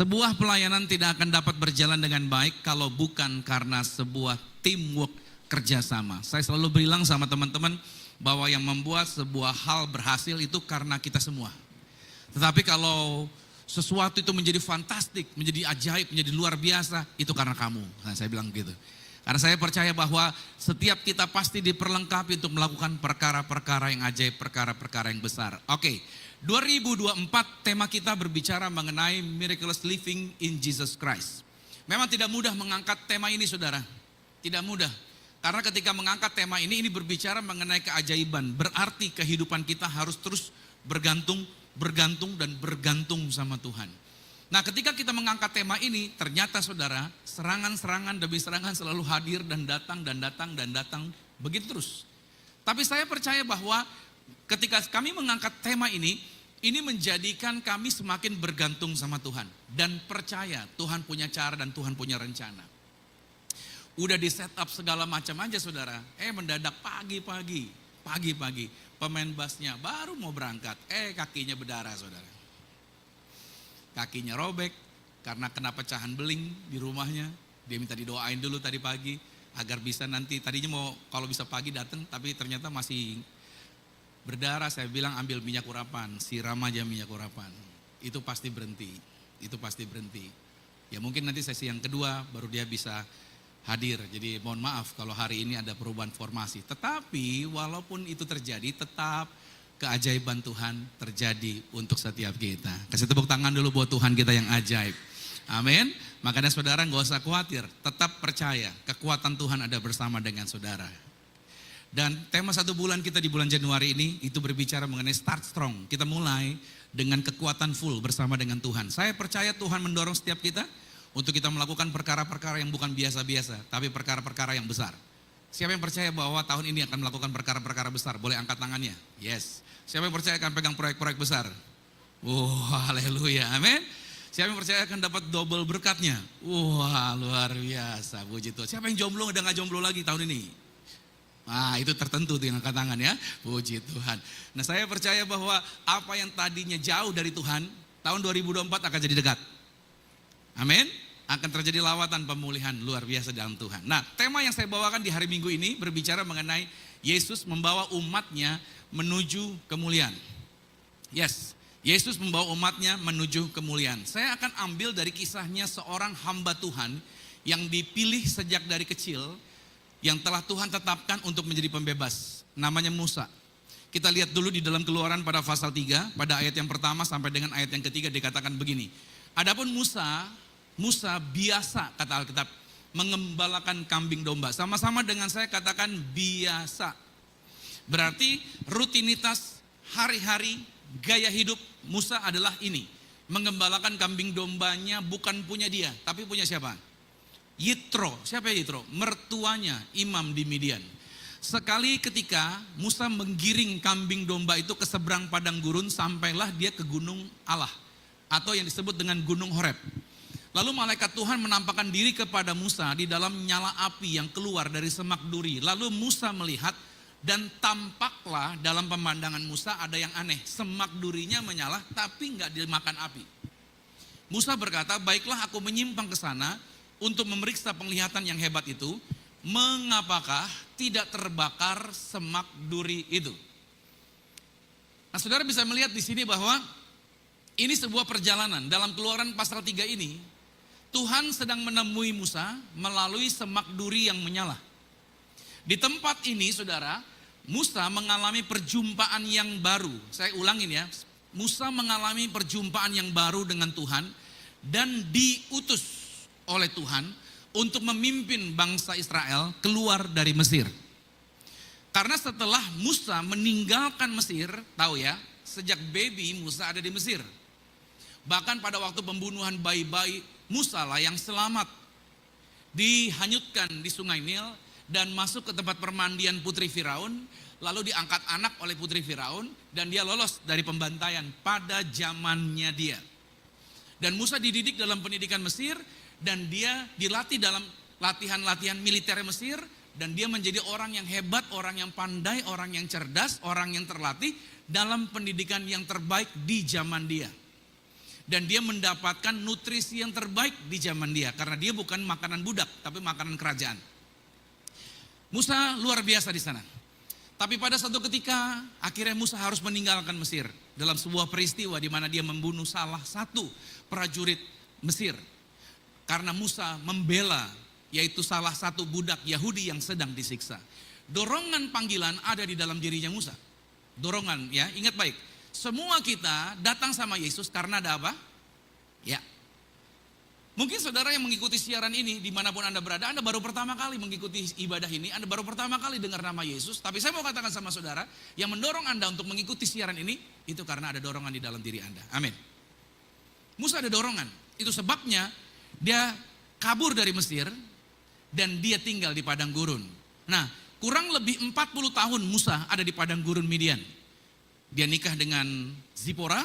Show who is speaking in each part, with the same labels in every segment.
Speaker 1: Sebuah pelayanan tidak akan dapat berjalan dengan baik kalau bukan karena sebuah teamwork kerjasama. Saya selalu bilang sama teman-teman bahwa yang membuat sebuah hal berhasil itu karena kita semua. Tetapi kalau sesuatu itu menjadi fantastik, menjadi ajaib, menjadi luar biasa, itu karena kamu. Nah, saya bilang gitu. Karena saya percaya bahwa setiap kita pasti diperlengkapi untuk melakukan perkara-perkara yang ajaib, perkara-perkara yang besar. Oke, 2024 tema kita berbicara mengenai miraculous living in Jesus Christ. Memang tidak mudah mengangkat tema ini, saudara. Tidak mudah. Karena ketika mengangkat tema ini berbicara mengenai keajaiban. Berarti kehidupan kita harus terus bergantung sama Tuhan. Nah, ketika kita mengangkat tema ini, ternyata saudara, serangan-serangan demi serangan selalu hadir dan datang, begitu terus. Tapi saya percaya bahwa ketika kami mengangkat tema ini menjadikan kami semakin bergantung sama Tuhan. Dan percaya Tuhan punya cara dan Tuhan punya rencana. Udah di set up segala macam aja saudara, mendadak pagi-pagi, pemain bassnya baru mau berangkat, kakinya berdarah saudara. Kakinya robek karena kena pecahan beling di rumahnya. Dia minta didoain dulu tadi pagi agar bisa nanti, tadinya mau kalau bisa pagi datang tapi ternyata masih berdarah. Saya bilang ambil minyak urapan, siram aja minyak urapan. Itu pasti berhenti. Ya mungkin nanti sesi yang kedua baru dia bisa hadir. Jadi mohon maaf kalau hari ini ada perubahan formasi. Tetapi walaupun itu terjadi, tetap keajaiban Tuhan terjadi untuk setiap kita. Kasih tepuk tangan dulu buat Tuhan kita yang ajaib. Amin. Makanya saudara gak usah khawatir, tetap percaya kekuatan Tuhan ada bersama dengan saudara. Dan tema 1 bulan kita di bulan Januari ini itu berbicara mengenai start strong. Kita mulai dengan kekuatan full bersama dengan Tuhan. Saya percaya Tuhan mendorong setiap kita untuk kita melakukan perkara-perkara yang bukan biasa-biasa, tapi perkara-perkara yang besar. Siapa yang percaya bahwa tahun ini akan melakukan perkara-perkara besar? Boleh angkat tangannya? Yes. Siapa yang percaya akan pegang proyek-proyek besar? Haleluya, amin. Siapa yang percaya akan dapat double berkatnya? Luar biasa, puji Tuhan. Siapa yang jomblo udah gak jomblo lagi tahun ini? Itu tertentu tuh yang angkat tangan ya, puji Tuhan. Nah, saya percaya bahwa apa yang tadinya jauh dari Tuhan, tahun 2024 akan jadi dekat. Amin. Akan terjadi lawatan pemulihan luar biasa dalam Tuhan. Nah, tema yang saya bawakan di hari Minggu ini berbicara mengenai Yesus membawa umatnya menuju kemuliaan. Yes, Yesus membawa umatnya menuju kemuliaan. Saya akan ambil dari kisahnya seorang hamba Tuhan yang dipilih sejak dari kecil, yang telah Tuhan tetapkan untuk menjadi pembebas. Namanya Musa. Kita lihat dulu di dalam Keluaran pada pasal 3, pada ayat yang pertama sampai dengan ayat yang ketiga dikatakan begini. Adapun Musa biasa, kata Alkitab, mengembalakan kambing domba. Sama-sama dengan saya katakan biasa. Berarti rutinitas hari-hari gaya hidup Musa adalah ini. Mengembalakan kambing dombanya bukan punya dia, tapi punya siapa? Yitro. Siapa Yitro? Mertuanya imam di Midian. Sekali ketika Musa menggiring kambing domba itu ke seberang padang gurun, sampailah dia ke gunung Allah, atau yang disebut dengan gunung Horeb. Lalu malaikat Tuhan menampakkan diri kepada Musa di dalam nyala api yang keluar dari semak duri. Lalu Musa melihat dan tampaklah dalam pemandangan Musa ada yang aneh. Semak durinya menyala tapi enggak dimakan api. Musa berkata, baiklah aku menyimpang ke sana untuk memeriksa penglihatan yang hebat itu. Mengapakah tidak terbakar semak duri itu? Nah, saudara bisa melihat di sini bahwa ini sebuah perjalanan. Dalam Keluaran pasal 3 ini, Tuhan sedang menemui Musa melalui semak duri yang menyala. Di tempat ini saudara, Musa mengalami perjumpaan yang baru. Saya ulangin ya, Musa mengalami perjumpaan yang baru dengan Tuhan dan diutus oleh Tuhan untuk memimpin bangsa Israel keluar dari Mesir. Karena setelah Musa meninggalkan Mesir, tahu ya, sejak baby Musa ada di Mesir. Bahkan pada waktu pembunuhan bayi-bayi, Musa lah yang selamat. Dihanyutkan di sungai Nil dan masuk ke tempat permandian putri Firaun. Lalu diangkat anak oleh putri Firaun dan dia lolos dari pembantaian pada zamannya dia. Dan Musa dididik dalam pendidikan Mesir dan dia dilatih dalam latihan-latihan militer Mesir. Dan dia menjadi orang yang hebat, orang yang pandai, orang yang cerdas, orang yang terlatih dalam pendidikan yang terbaik di zaman dia. Dan dia mendapatkan nutrisi yang terbaik di zaman dia. Karena dia bukan makanan budak, tapi makanan kerajaan. Musa luar biasa di sana. Tapi pada suatu ketika, akhirnya Musa harus meninggalkan Mesir. Dalam sebuah peristiwa di mana dia membunuh salah satu prajurit Mesir. Karena Musa membela, yaitu salah satu budak Yahudi yang sedang disiksa. Dorongan panggilan ada di dalam dirinya Musa. Dorongan, ya, ingat baik. Semua kita datang sama Yesus karena ada apa? Ya. Mungkin saudara yang mengikuti siaran ini dimanapun Anda berada, Anda baru pertama kali mengikuti ibadah ini, Anda baru pertama kali dengar nama Yesus. Tapi saya mau katakan sama saudara, yang mendorong Anda untuk mengikuti siaran ini, itu karena ada dorongan di dalam diri Anda. Amin. Musa ada dorongan, itu sebabnya dia kabur dari Mesir dan dia tinggal di padang gurun. Nah, kurang lebih 40 tahun Musa ada di padang gurun Midian. Dia nikah dengan Zipora,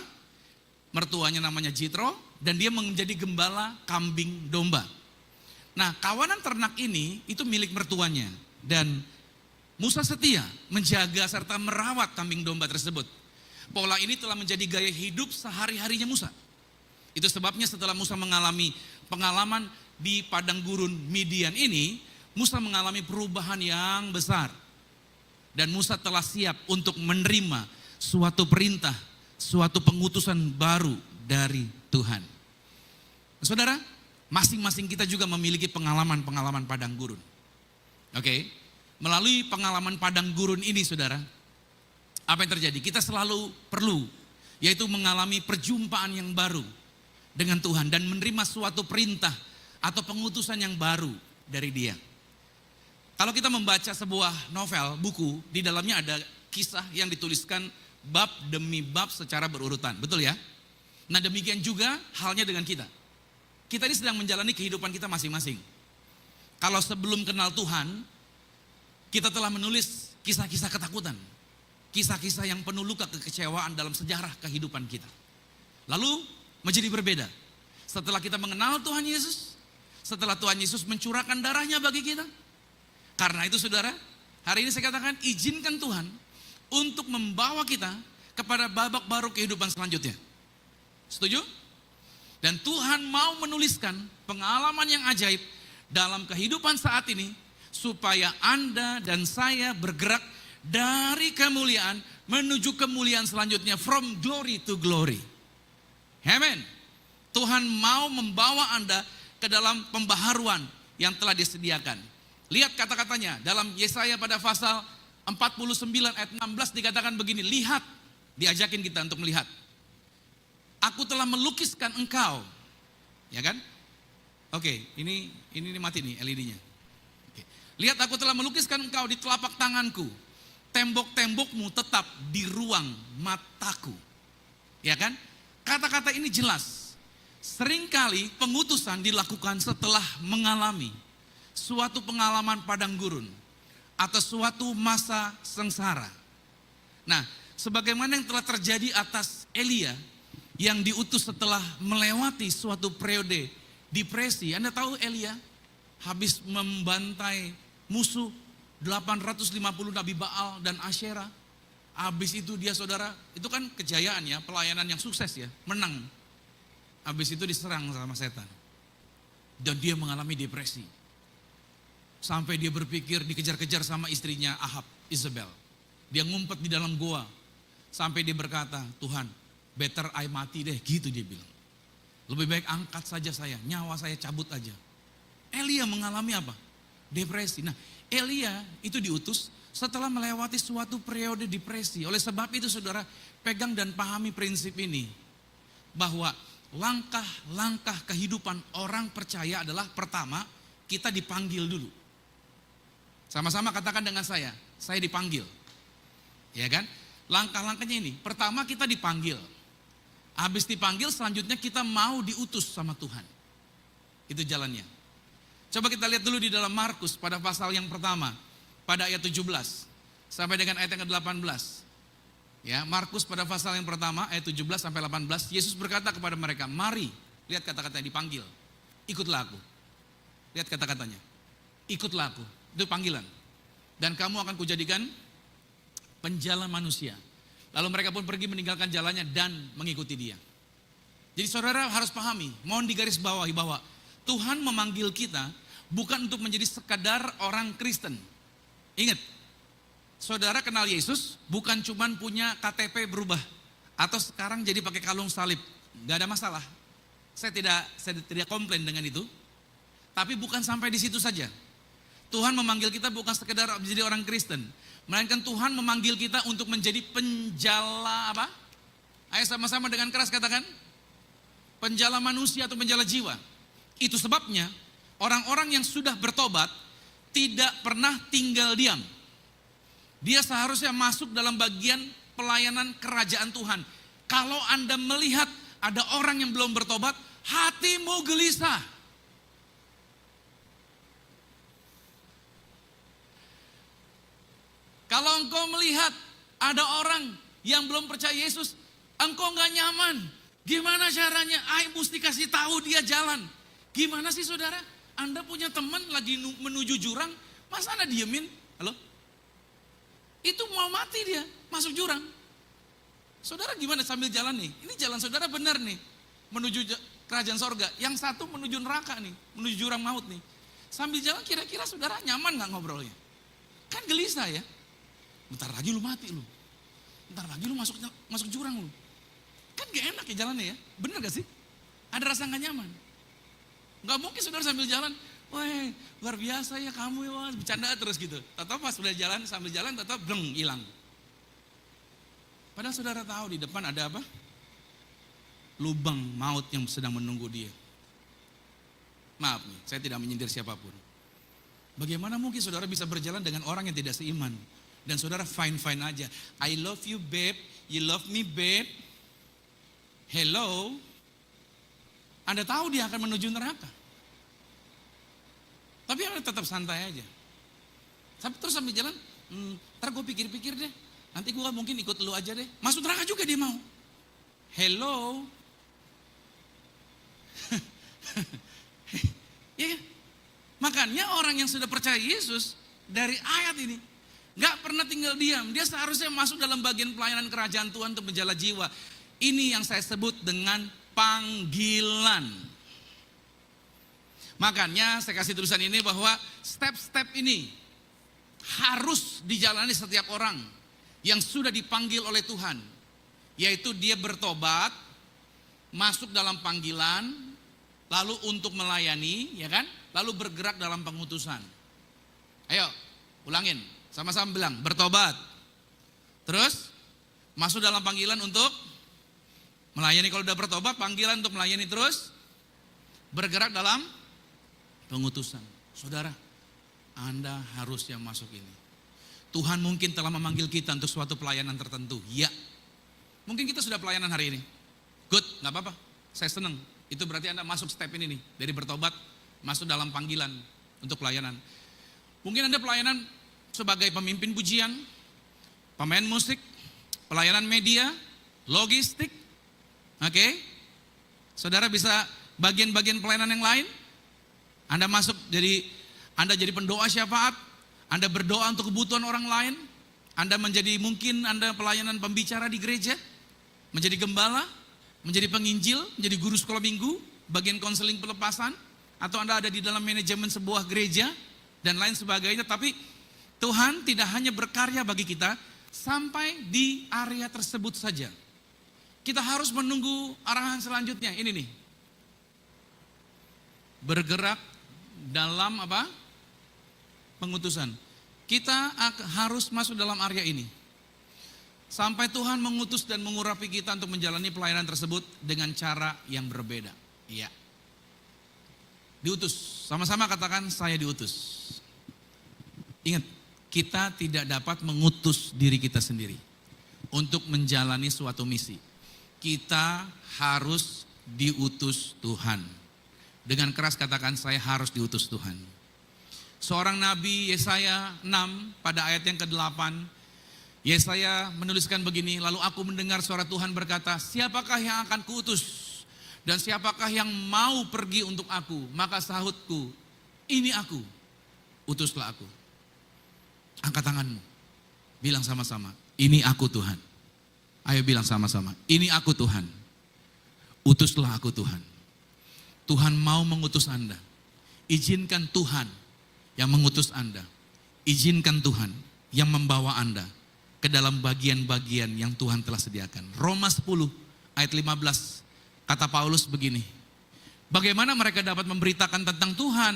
Speaker 1: mertuanya namanya Jitro, dan dia menjadi gembala kambing domba. Nah, kawanan ternak ini itu milik mertuanya, dan Musa setia menjaga serta merawat kambing domba tersebut. Pola ini telah menjadi gaya hidup sehari-harinya Musa. Itu sebabnya setelah Musa mengalami pengalaman di padang gurun Midian ini, Musa mengalami perubahan yang besar. Dan Musa telah siap untuk menerima suatu perintah, suatu pengutusan baru dari Tuhan. Saudara, masing-masing kita juga memiliki pengalaman-pengalaman padang gurun. Oke, melalui pengalaman padang gurun ini saudara, apa yang terjadi? Kita selalu perlu, yaitu mengalami perjumpaan yang baru dengan Tuhan dan menerima suatu perintah atau pengutusan yang baru dari Dia. Kalau kita membaca sebuah novel, buku, di dalamnya ada kisah yang dituliskan bab demi bab secara berurutan, betul ya? Nah, demikian juga halnya dengan kita. Kita ini sedang menjalani kehidupan kita masing-masing. Kalau sebelum kenal Tuhan, kita telah menulis kisah-kisah ketakutan, kisah-kisah yang penuh luka kekecewaan dalam sejarah kehidupan kita. Lalu menjadi berbeda. Setelah kita mengenal Tuhan Yesus, setelah Tuhan Yesus mencurahkan darahnya bagi kita. Karena itu saudara, hari ini saya katakan izinkan Tuhan untuk membawa kita kepada babak baru kehidupan selanjutnya. Setuju? Dan Tuhan mau menuliskan pengalaman yang ajaib dalam kehidupan saat ini supaya Anda dan saya bergerak dari kemuliaan menuju kemuliaan selanjutnya, from glory to glory. Amen. Tuhan mau membawa Anda ke dalam pembaharuan yang telah disediakan. Lihat kata-katanya dalam Yesaya pada pasal 49 ayat 16 dikatakan begini, lihat, diajakin kita untuk melihat. Aku telah melukiskan engkau. Ya kan? Oke, ini mati nih LED-nya. Oke. Lihat, aku telah melukiskan engkau di telapak tanganku. Tembok-tembokmu tetap di ruang mataku. Ya kan? Kata-kata ini jelas. Seringkali pengutusan dilakukan setelah mengalami suatu pengalaman padang gurun atau suatu masa sengsara. Nah, sebagaimana yang telah terjadi atas Elia yang diutus setelah melewati suatu periode depresi. Anda tahu Elia habis membantai musuh 850 Nabi Baal dan Asyera. Habis itu dia saudara, itu kan kejayaan ya, pelayanan yang sukses ya, menang. Habis itu diserang sama setan. Dan dia mengalami depresi. Sampai dia berpikir dikejar-kejar sama istrinya Ahab, Isabel. Dia ngumpet di dalam goa. Sampai dia berkata, Tuhan, better I mati deh, gitu dia bilang. Lebih baik angkat saja saya, nyawa saya cabut aja. Elia mengalami apa? Depresi. Nah, Elia itu diutus setelah melewati suatu periode depresi. Oleh sebab itu saudara, pegang dan pahami prinsip ini. Bahwa langkah-langkah kehidupan orang percaya adalah pertama, kita dipanggil dulu. Sama-sama katakan dengan saya dipanggil. Ya kan? Langkah-langkahnya ini, pertama kita dipanggil. Habis dipanggil selanjutnya kita mau diutus sama Tuhan. Itu jalannya. Coba kita lihat dulu di dalam Markus pada pasal yang pertama. Pada ayat 17 sampai dengan ayat yang ke-18. Ya, Markus pada pasal yang pertama ayat 17 sampai 18, Yesus berkata kepada mereka, mari, lihat kata-katanya dipanggil. Ikutlah aku. Lihat kata-katanya. Ikutlah aku. Itu panggilan. Dan kamu akan kujadikan penjala manusia. Lalu mereka pun pergi meninggalkan jalannya dan mengikuti dia. Jadi saudara harus pahami, mohon digaris bawahi bahwa Tuhan memanggil kita bukan untuk menjadi sekadar orang Kristen. Ingat, saudara kenal Yesus bukan cuman punya KTP berubah atau sekarang jadi pakai kalung salib. Gak ada masalah. Saya tidak komplain dengan itu. Tapi bukan sampai di situ saja. Tuhan memanggil kita bukan sekedar menjadi orang Kristen, melainkan Tuhan memanggil kita untuk menjadi penjala apa? Ayo sama-sama dengan keras katakan, penjala manusia atau penjala jiwa. Itu sebabnya orang-orang yang sudah bertobat tidak pernah tinggal diam. Dia seharusnya masuk dalam bagian pelayanan kerajaan Tuhan. Kalau Anda melihat ada orang yang belum bertobat, hatimu gelisah. Kalau engkau melihat ada orang yang belum percaya Yesus, engkau gak nyaman. Gimana caranya? Ayo mesti kasih tahu dia jalan. Gimana sih saudara? Anda punya teman lagi menuju jurang, masa Anda diemin? Halo? Itu mau mati dia, masuk jurang. Saudara gimana sambil jalan nih? Ini jalan saudara benar nih, menuju kerajaan sorga. Yang satu menuju neraka nih, menuju jurang maut nih. Sambil jalan kira-kira saudara nyaman gak ngobrolnya? Kan gelisah ya. Bentar lagi lu mati lu. Bentar lagi lu masuk jurang lu. Kan gak enak ya jalannya ya. Bener gak sih? Ada rasa gak nyaman. Gak mungkin saudara sambil jalan, wah luar biasa ya kamu ya, bercanda terus gitu. Tahu pas sudah jalan, sambil jalan tetap bleng hilang. Padahal saudara tahu di depan ada apa? Lubang maut yang sedang menunggu dia. Maaf nih, saya tidak menyindir siapapun. Bagaimana mungkin saudara bisa berjalan dengan orang yang tidak seiman? Dan saudara fine-fine aja. I love you babe, you love me babe. Hello. Anda tahu dia akan menuju neraka. Tapi Anda tetap santai aja. Tapi terus sambil jalan, ntar gue pikir-pikir deh. Nanti gue mungkin ikut lu aja deh. Masuk neraka juga dia mau. Hello. Ya kan? Makanya orang yang sudah percaya Yesus dari ayat ini gak pernah tinggal diam. Dia seharusnya masuk dalam bagian pelayanan kerajaan Tuhan untuk menjala jiwa. Ini yang saya sebut dengan panggilan. Makanya saya kasih tulisan ini bahwa step-step ini harus dijalani setiap orang yang sudah dipanggil oleh Tuhan. Yaitu dia bertobat, masuk dalam panggilan, lalu untuk melayani, ya kan? Lalu bergerak dalam pengutusan. Ayo, ulangin. Sama-sama bilang, bertobat. Terus, masuk dalam panggilan untuk melayani. Kalau udah bertobat, panggilan untuk melayani terus. Bergerak dalam pengutusan. Saudara, Anda harus yang masuk ini. Tuhan mungkin telah memanggil kita untuk suatu pelayanan tertentu. Ya, mungkin kita sudah pelayanan hari ini. Good, gak apa-apa. Saya senang. Itu berarti Anda masuk step ini nih. Dari bertobat, masuk dalam panggilan untuk pelayanan. Mungkin Anda pelayanan sebagai pemimpin pujian, pemain musik, pelayanan media, logistik. Oke? Saudara bisa bagian-bagian pelayanan yang lain. Anda masuk Anda jadi pendoa syafaat, Anda berdoa untuk kebutuhan orang lain, Anda menjadi mungkin Anda pelayanan pembicara di gereja, menjadi gembala, menjadi penginjil, menjadi guru sekolah minggu, bagian konseling pelepasan, atau Anda ada di dalam manajemen sebuah gereja, dan lain sebagainya. Tapi Tuhan tidak hanya berkarya bagi kita sampai di area tersebut saja. Kita harus menunggu arahan selanjutnya. Ini nih. Bergerak dalam apa? Pengutusan. Kita harus masuk dalam area ini. Sampai Tuhan mengutus dan mengurapi kita untuk menjalani pelayanan tersebut dengan cara yang berbeda. Iya. Diutus. Sama-sama katakan saya diutus. Ingat, kita tidak dapat mengutus diri kita sendiri untuk menjalani suatu misi. Kita harus diutus Tuhan. Dengan keras katakan saya harus diutus Tuhan. Seorang nabi Yesaya 6 pada ayat yang ke-8, Yesaya menuliskan begini, lalu aku mendengar suara Tuhan berkata, siapakah yang akan kuutus dan siapakah yang mau pergi untuk aku? Maka sahutku, ini aku, utuslah aku. Angkat tanganmu, bilang sama-sama, ini aku Tuhan. Ayo bilang sama-sama, ini aku Tuhan, Utuslah aku Tuhan. Tuhan mau mengutus Anda. Izinkan Tuhan yang mengutus Anda. Izinkan Tuhan yang membawa Anda ke dalam bagian-bagian yang Tuhan telah sediakan. Roma 10 ayat 15 kata Paulus begini. Bagaimana mereka dapat memberitakan tentang Tuhan?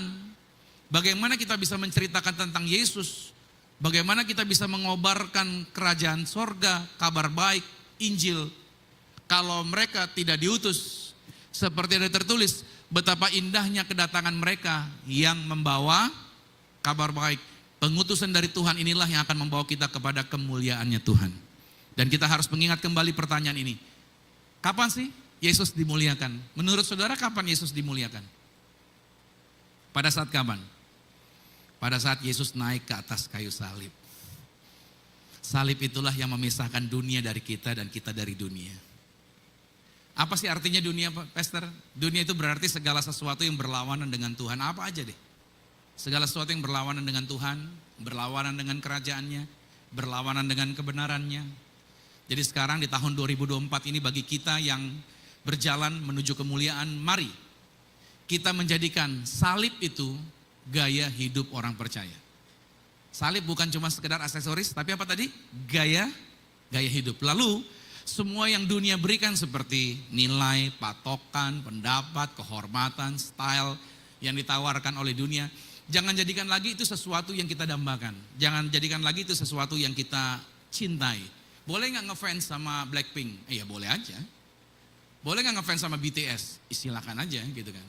Speaker 1: Bagaimana kita bisa menceritakan tentang Yesus? Bagaimana kita bisa mengobarkan kerajaan sorga, kabar baik, Injil, kalau mereka tidak diutus? Seperti ada tertulis, betapa indahnya kedatangan mereka yang membawa kabar baik. Pengutusan dari Tuhan inilah yang akan membawa kita kepada kemuliaannya Tuhan. Dan kita harus mengingat kembali pertanyaan ini. Kapan sih Yesus dimuliakan? Menurut saudara kapan Yesus dimuliakan? Pada saat kapan? Pada saat Yesus naik ke atas kayu salib. Salib itulah yang memisahkan dunia dari kita dan kita dari dunia. Apa sih artinya dunia, Pastor? Dunia itu berarti segala sesuatu yang berlawanan dengan Tuhan. Apa aja deh? Segala sesuatu yang berlawanan dengan Tuhan, berlawanan dengan kerajaannya, berlawanan dengan kebenarannya. Jadi sekarang di tahun 2024 ini bagi kita yang berjalan menuju kemuliaan, mari kita menjadikan salib itu gaya hidup orang percaya. Salib bukan cuma sekedar aksesoris, tapi apa tadi? Gaya hidup. Lalu semua yang dunia berikan seperti nilai, patokan, pendapat, kehormatan, style yang ditawarkan oleh dunia, jangan jadikan lagi itu sesuatu yang kita dambakan. Jangan jadikan lagi itu sesuatu yang kita cintai. Boleh gak ngefans sama Blackpink? Ya boleh aja. Boleh gak ngefans sama BTS? Silakan aja gitu kan.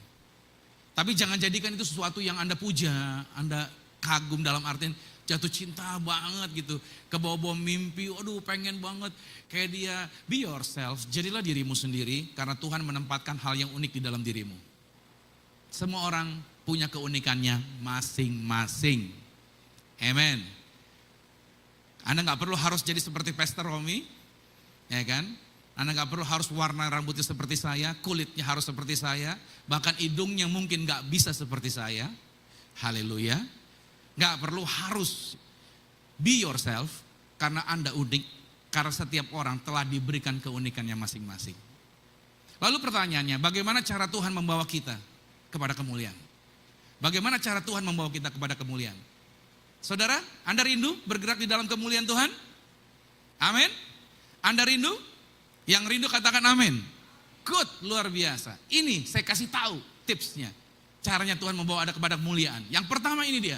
Speaker 1: Tapi jangan jadikan itu sesuatu yang Anda puja, Anda kagum dalam artian jatuh cinta banget gitu. Kebawa-bawa mimpi, aduh pengen banget kayak dia. Be yourself, jadilah dirimu sendiri karena Tuhan menempatkan hal yang unik di dalam dirimu. Semua orang punya keunikannya masing-masing. Amen. Anda gak perlu harus jadi seperti Pastor Romi, ya kan? Anda gak perlu harus warna rambutnya seperti saya, kulitnya harus seperti saya, bahkan hidungnya mungkin gak bisa seperti saya. Haleluya. Gak perlu harus be yourself, karena Anda unik, karena setiap orang telah diberikan keunikannya masing-masing. Lalu pertanyaannya, bagaimana cara Tuhan membawa kita kepada kemuliaan? Bagaimana cara Tuhan membawa kita kepada kemuliaan? Saudara, Anda rindu bergerak di dalam kemuliaan Tuhan? Amin. Anda rindu? Yang rindu katakan amin. Good, luar biasa. Ini saya kasih tahu tipsnya. Caranya Tuhan membawa Anda kepada kemuliaan. Yang pertama ini dia.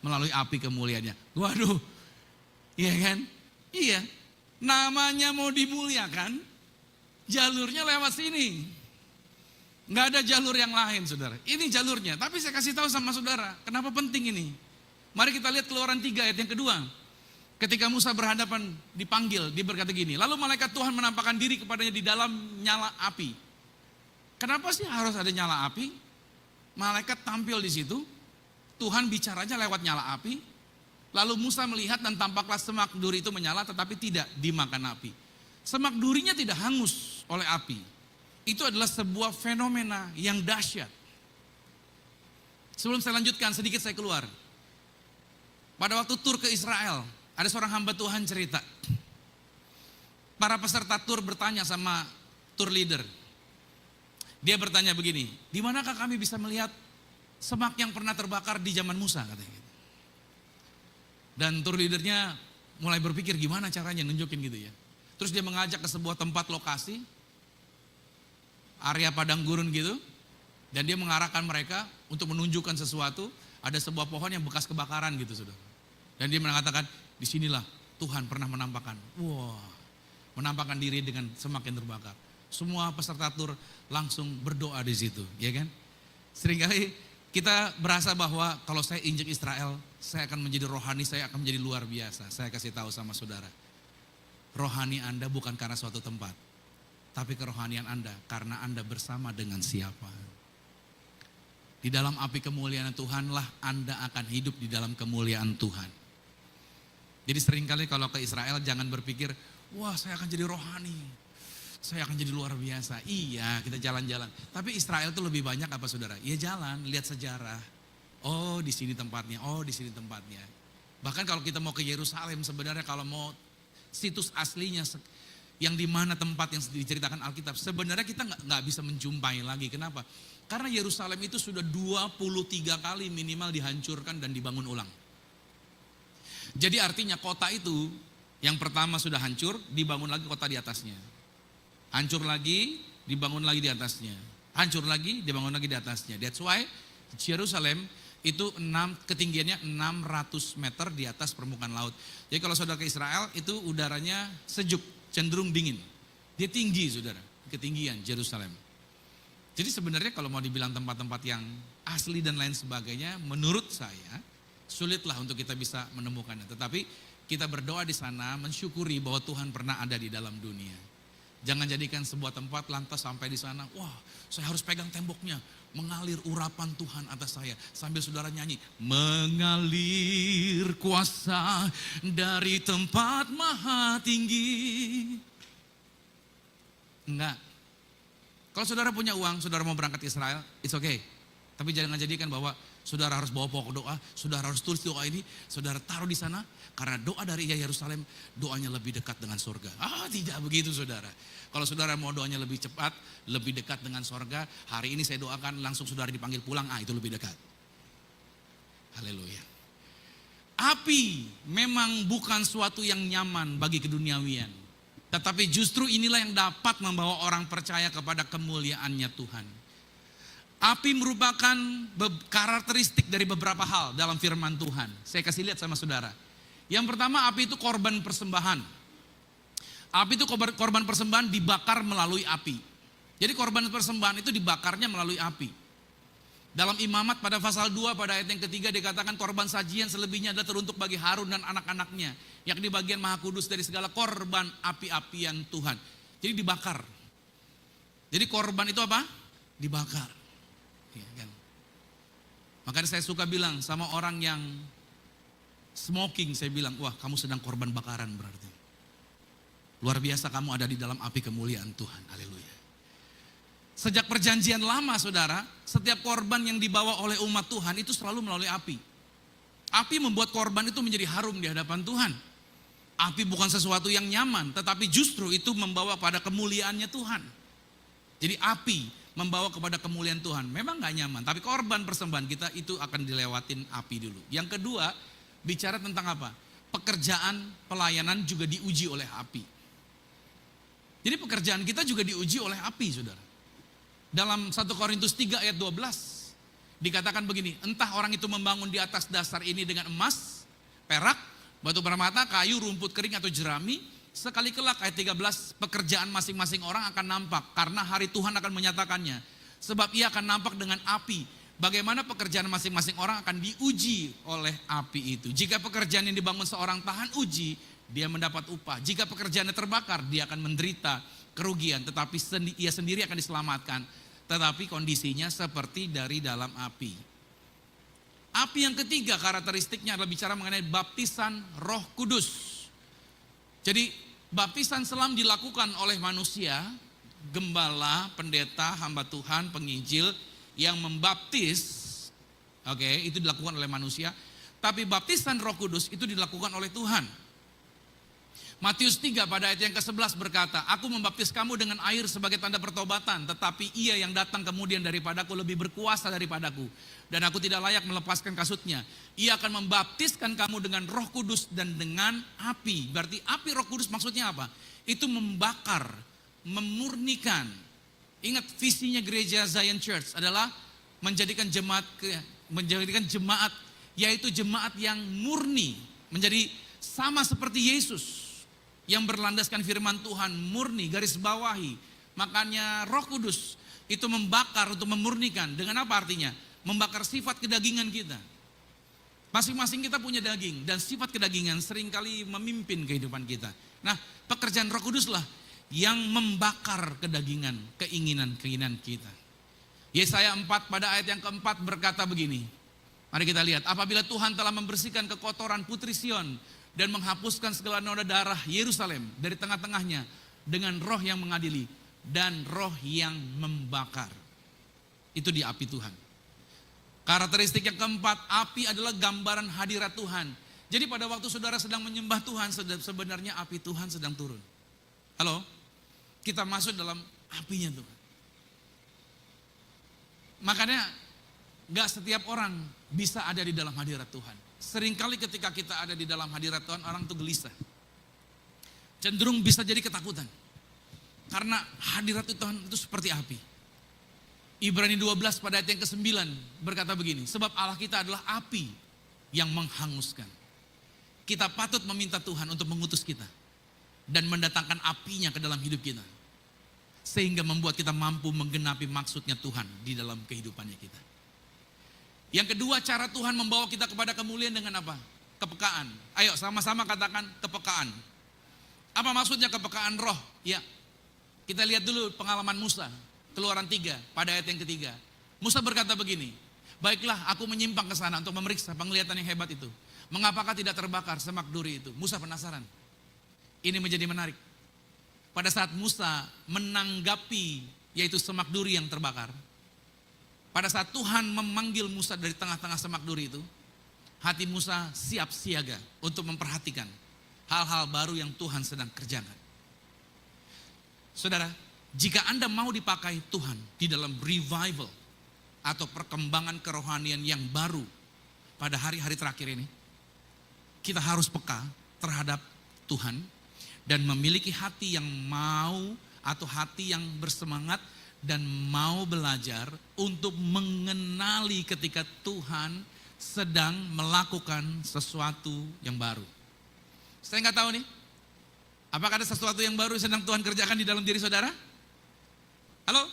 Speaker 1: Melalui api kemuliaannya. Waduh, iya kan? Iya, namanya mau dimuliakan, jalurnya lewat sini. Nggak ada jalur yang lain, saudara. Ini jalurnya. Tapi saya kasih tahu sama saudara, kenapa penting ini? Mari kita lihat Keluaran 3 ayat yang kedua. Ketika Musa berhadapan, dipanggil, dia berkata gini, lalu malaikat Tuhan menampakkan diri kepadanya di dalam nyala api. Kenapa sih harus ada nyala api? Malaikat tampil di situ, Tuhan bicaranya lewat nyala api. Lalu Musa melihat dan tampaklah semak duri itu menyala tetapi tidak dimakan api. Semak durinya tidak hangus oleh api. Itu adalah sebuah fenomena yang dahsyat. Sebelum saya lanjutkan, sedikit saya keluar. Pada waktu tur ke Israel, ada seorang hamba Tuhan cerita. Para peserta tur bertanya sama tur leader. Dia bertanya begini, di manakah kami bisa melihat semak yang pernah terbakar di zaman Musa? Katanya. Dan tur leadernya mulai berpikir gimana caranya nunjukin gitu ya. Terus dia mengajak ke sebuah tempat lokasi, area padang gurun gitu, dan dia mengarahkan mereka untuk menunjukkan sesuatu. Ada sebuah pohon yang bekas kebakaran gitu, saudara. Dan dia mengatakan, disinilah Tuhan pernah menampakkan. Menampakkan diri dengan semak yang terbakar. Semua peserta tur langsung berdoa di situ, ya kan? Seringkali kita berasa bahwa kalau saya injek Israel, saya akan menjadi rohani, saya akan menjadi luar biasa. Saya kasih tahu sama saudara, rohani Anda bukan karena suatu tempat, tapi kerohanian Anda karena Anda bersama dengan siapa. Di dalam api kemuliaan Tuhanlah Anda akan hidup di dalam kemuliaan Tuhan. Jadi seringkali kalau ke Israel jangan berpikir, wah saya akan jadi rohani, saya akan jadi luar biasa. Iya, kita jalan-jalan. Tapi Israel itu lebih banyak apa saudara? Ya jalan, lihat sejarah. Oh di sini tempatnya, oh di sini tempatnya. Bahkan kalau kita mau ke Yerusalem sebenarnya kalau mau situs aslinya, yang di mana tempat yang diceritakan Alkitab, sebenarnya kita nggak bisa menjumpai lagi. Kenapa? Karena Yerusalem itu sudah 23 kali minimal dihancurkan dan dibangun ulang. Jadi artinya kota itu yang pertama sudah hancur, dibangun lagi kota di atasnya. Hancur lagi, dibangun lagi di atasnya. Hancur lagi, dibangun lagi di atasnya. That's why Yerusalem itu ketinggiannya 600 meter di atas permukaan laut. Jadi kalau saudara ke Israel itu udaranya sejuk, cenderung dingin. Dia tinggi saudara, ketinggian Yerusalem. Jadi sebenarnya kalau mau dibilang tempat-tempat yang asli dan lain sebagainya, menurut saya sulitlah untuk kita bisa menemukannya. Tetapi kita berdoa di sana, mensyukuri bahwa Tuhan pernah ada di dalam dunia. Jangan jadikan sebuah tempat lantas sampai di sana, wah saya harus pegang temboknya, mengalir urapan Tuhan atas saya. Sambil saudara nyanyi, mengalir kuasa dari tempat maha tinggi. Enggak. Kalau saudara punya uang, saudara mau berangkat ke Israel, it's okay. Tapi jangan jadikan bahwa saudara harus bawa pokok doa, saudara harus tulis doa ini, saudara taruh di sana. Karena doa dari Yerusalem, doanya lebih dekat dengan surga. Tidak begitu saudara. Kalau saudara mau doanya lebih cepat, lebih dekat dengan surga, hari ini saya doakan langsung saudara dipanggil pulang, itu lebih dekat. Haleluya. Api memang bukan suatu yang nyaman bagi keduniawian. Tetapi justru inilah yang dapat membawa orang percaya kepada kemuliaannya Tuhan. Api merupakan karakteristik dari beberapa hal dalam firman Tuhan. Saya kasih lihat sama saudara. Yang pertama, api itu korban persembahan. Api itu korban persembahan dibakar melalui api. Jadi korban persembahan itu dibakarnya melalui api. Dalam Imamat pada pasal 2 pada ayat yang ketiga dikatakan korban sajian selebihnya adalah teruntuk bagi Harun dan anak-anaknya, yakni bagian maha kudus dari segala korban api-apian Tuhan. Jadi dibakar. Jadi korban itu apa? Dibakar. Ya, kan? Makanya saya suka bilang sama orang yang smoking, saya bilang, wah kamu sedang korban bakaran berarti. Luar biasa kamu ada di dalam api kemuliaan Tuhan. Haleluya. Sejak perjanjian lama saudara, setiap korban yang dibawa oleh umat Tuhan itu selalu melalui api. Api membuat korban itu menjadi harum di hadapan Tuhan. Api bukan sesuatu yang nyaman, tetapi justru itu membawa pada kemuliaannya Tuhan. Jadi api membawa kepada kemuliaan Tuhan. Memang gak nyaman, tapi korban persembahan kita itu akan dilewatin api dulu. Yang kedua, bicara tentang apa? Pekerjaan pelayanan juga diuji oleh api. Jadi pekerjaan kita juga diuji oleh api saudara. Dalam 1 Korintus 3 ayat 12 dikatakan begini, entah orang itu membangun di atas dasar ini dengan emas, perak, batu permata, kayu, rumput kering atau jerami, sekali kelak ayat 13 pekerjaan masing-masing orang akan nampak karena hari Tuhan akan menyatakannya. Sebab ia akan nampak dengan api. Bagaimana pekerjaan masing-masing orang akan diuji oleh api itu. Jika pekerjaan yang dibangun seorang tahan uji, dia mendapat upah. Jika pekerjaannya terbakar, dia akan menderita kerugian, tetapi ia sendiri akan diselamatkan. Tetapi kondisinya seperti dari dalam api. Api yang ketiga karakteristiknya adalah bicara mengenai baptisan Roh Kudus. Jadi baptisan selam dilakukan oleh manusia, gembala, pendeta, hamba Tuhan, penginjil yang membaptis. Oke, itu dilakukan oleh manusia. Tapi baptisan Roh Kudus itu dilakukan oleh Tuhan. Matius 3 pada ayat yang ke-11 berkata, aku membaptis kamu dengan air sebagai tanda pertobatan, tetapi ia yang datang kemudian daripadaku lebih berkuasa daripadaku, dan aku tidak layak melepaskan kasutnya. Ia akan membaptiskan kamu dengan Roh Kudus dan dengan api. Berarti api Roh Kudus maksudnya apa? Itu membakar, memurnikan. Ingat visinya gereja Zion Church adalah menjadikan jemaat yaitu jemaat yang murni, menjadi sama seperti Yesus yang berlandaskan firman Tuhan, murni, garis bawahi. Makanya Roh Kudus itu membakar untuk memurnikan. Dengan apa artinya? Membakar sifat kedagingan kita. Masing-masing kita punya daging, dan sifat kedagingan seringkali memimpin kehidupan kita. Nah, pekerjaan Roh Kudus lah yang membakar kedagingan, keinginan-keinginan kita. Yesaya 4 pada ayat yang keempat berkata begini. Mari kita lihat, apabila Tuhan telah membersihkan kekotoran Putri Sion dan menghapuskan segala noda darah Yerusalem dari tengah-tengahnya dengan roh yang mengadili dan roh yang membakar. Itu di api Tuhan. Karakteristik yang keempat, api adalah gambaran hadirat Tuhan. Jadi pada waktu saudara sedang menyembah Tuhan, sebenarnya api Tuhan sedang turun. Halo? Kita masuk dalam apinya Tuhan. Makanya gak setiap orang bisa ada di dalam hadirat Tuhan. Seringkali ketika kita ada di dalam hadirat Tuhan, orang tuh gelisah. Cenderung bisa jadi ketakutan. Karena hadirat Tuhan itu seperti api. Ibrani 12 pada ayat yang ke-9 berkata begini, sebab Allah kita adalah api yang menghanguskan. Kita patut meminta Tuhan untuk mengutus kita dan mendatangkan apinya ke dalam hidup kita. Sehingga membuat kita mampu menggenapi maksudnya Tuhan di dalam kehidupannya kita. Yang kedua, cara Tuhan membawa kita kepada kemuliaan dengan apa? Kepekaan. Ayo sama-sama katakan kepekaan. Apa maksudnya kepekaan roh? Ya, kita lihat dulu pengalaman Musa. Keluaran 3 pada ayat yang ketiga. Musa berkata begini, baiklah aku menyimpang ke sana untuk memeriksa penglihatan yang hebat itu. Mengapakah tidak terbakar semak duri itu? Musa penasaran. Ini menjadi menarik. Pada saat Musa menanggapi yaitu semak duri yang terbakar. Pada saat Tuhan memanggil Musa dari tengah-tengah semak duri itu, hati Musa siap siaga untuk memperhatikan hal-hal baru yang Tuhan sedang kerjakan. Saudara, jika Anda mau dipakai Tuhan di dalam revival atau perkembangan kerohanian yang baru pada hari-hari terakhir ini, kita harus peka terhadap Tuhan dan memiliki hati yang mau atau hati yang bersemangat dan mau belajar untuk mengenali ketika Tuhan sedang melakukan sesuatu yang baru. Saya nggak tahu nih, apakah ada sesuatu yang baru yang sedang Tuhan kerjakan di dalam diri saudara? Halo?